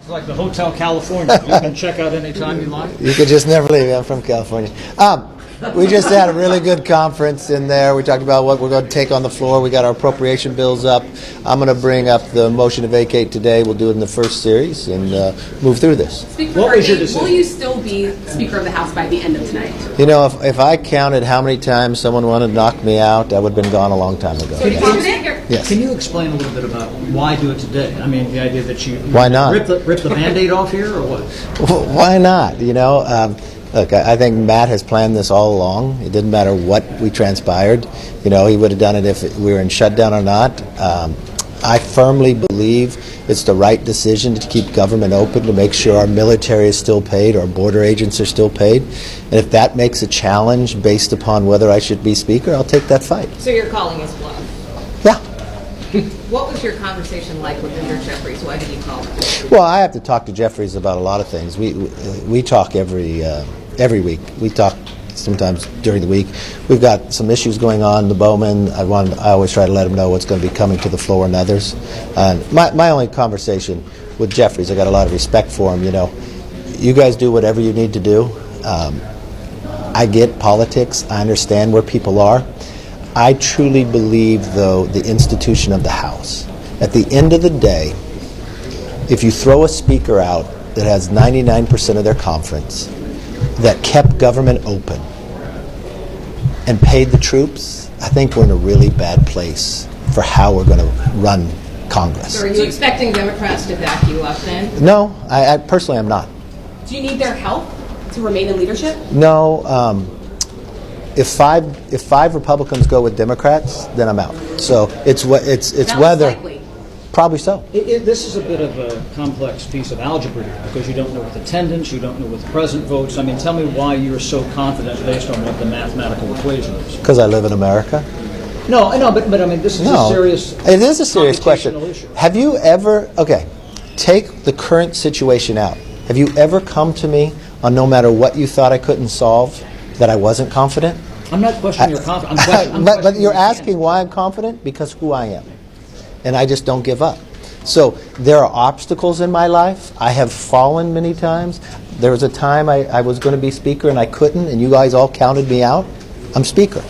It's like the Hotel California. You can check out anytime you like. You could just never leave. I'm from California. We just had a really good conference in there. We talked about what we're going to take on the floor. We got our appropriation bills up. I'm going to bring up the motion to vacate today. We'll do it in the first series and move through this. Speaker McCarthy, will you still be Speaker of the House by the end of tonight? You know, if I counted how many times someone wanted to knock me out, I would have been gone a long time ago. So confident? Yes. Can you explain a little bit about why do it today? I mean, the idea that you Why not? rip the Band-Aid off here, or what? Why not? You know, look, I think Matt has planned this all along. It didn't matter what we transpired. You know, he would have done it if we were in shutdown or not. I firmly believe it's the right decision to keep government open, to make sure our military is still paid, our border agents are still paid. And if that makes a challenge based upon whether I should be Speaker, I'll take that fight. So you're calling his bluff? Yeah. What was your conversation like with Senator Jeffries? Why did he call him? Well, I have to talk to Jeffries about a lot of things. We talk every week. We talk sometimes during the week. We've got some issues going on. The Bowman. I always try to let him know what's going to be coming to the floor and others. And my only conversation with Jeffries, I got a lot of respect for him. You know, you guys do whatever you need to do. I get politics. I understand where people are. I truly believe, though, the institution of the House. At the end of the day, if you throw a speaker out that has 99% of their conference, that kept government open and paid the troops, I think we're in a really bad place for how we're going to run Congress. So are you expecting Democrats to back you up then? No, I personally am not. Do you need their help to remain in leadership? No. If five Republicans go with Democrats, then I'm out. So it's whether. Likely. Probably so. This is a bit of a complex piece of algebra here, because you don't know what the attendance, you don't know what the president votes. I mean, tell me why you're so confident based on what the mathematical equation is. Because I live in America. No, I know, but I mean, this is a serious. It is a serious question. Issue. Have you ever? Okay, take the current situation out. Have you ever come to me on no matter what you thought I couldn't solve that I wasn't confident? I'm not questioning your confidence. But you're asking why I'm confident? Because who I am. And I just don't give up. So there are obstacles in my life. I have fallen many times. There was a time I was going to be Speaker and I couldn't, and you guys all counted me out. I'm Speaker.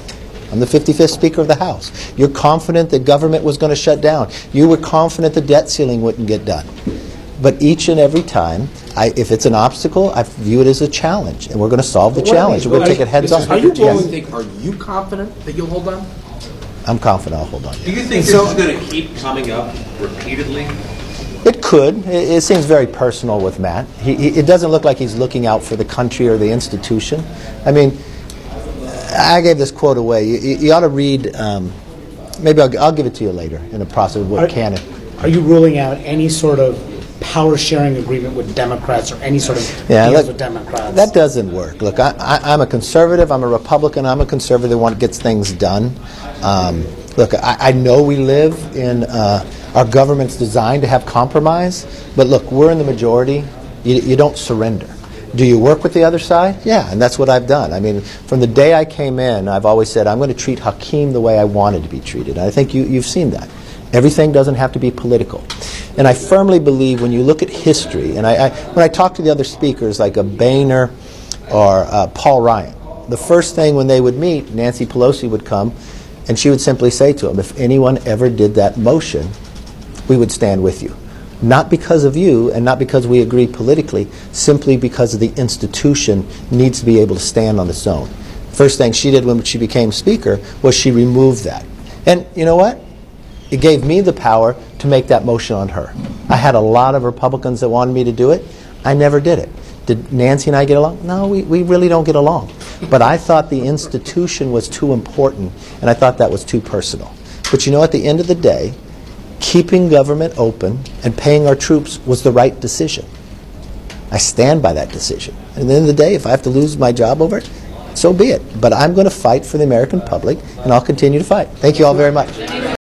I'm the 55th Speaker of the House. You're confident that government was going to shut down. You were confident the debt ceiling wouldn't get done. But each and every time, if it's an obstacle, I view it as a challenge, and we're going to solve the challenge. We're going to take it heads on. Are you confident that you'll hold on? I'm confident I'll hold on. Do you think this is going to keep coming up repeatedly? It could. It seems very personal with Matt. It doesn't look like he's looking out for the country or the institution. I mean, I gave this quote away. You ought to read, maybe I'll give it to you later in the process of what canon. Are you ruling out any sort of power-sharing agreement with Democrats or any sort of deals with Democrats? That doesn't work. Look, I'm a conservative. I'm a Republican. I'm a conservative that wants to get things done. Look, I know we live in our government's designed to have compromise, but look, we're in the majority. You don't surrender. Do you work with the other side? Yeah, and that's what I've done. I mean, from the day I came in, I've always said I'm going to treat Hakeem the way I wanted to be treated. And I think you've seen that. Everything doesn't have to be political. And I firmly believe when you look at history, and when I talk to the other speakers like a Boehner or Paul Ryan, the first thing when they would meet, Nancy Pelosi would come, and she would simply say to him, if anyone ever did that motion, we would stand with you. Not because of you and not because we agree politically, simply because of the institution needs to be able to stand on its own. First thing she did when she became Speaker was she removed that. And you know what? It gave me the power to make that motion on her. I had a lot of Republicans that wanted me to do it. I never did it. Did Nancy and I get along? No, we really don't get along. But I thought the institution was too important, and I thought that was too personal. But you know, at the end of the day, keeping government open and paying our troops was the right decision. I stand by that decision. And at the end of the day, if I have to lose my job over it, so be it. But I'm going to fight for the American public, and I'll continue to fight. Thank you all very much.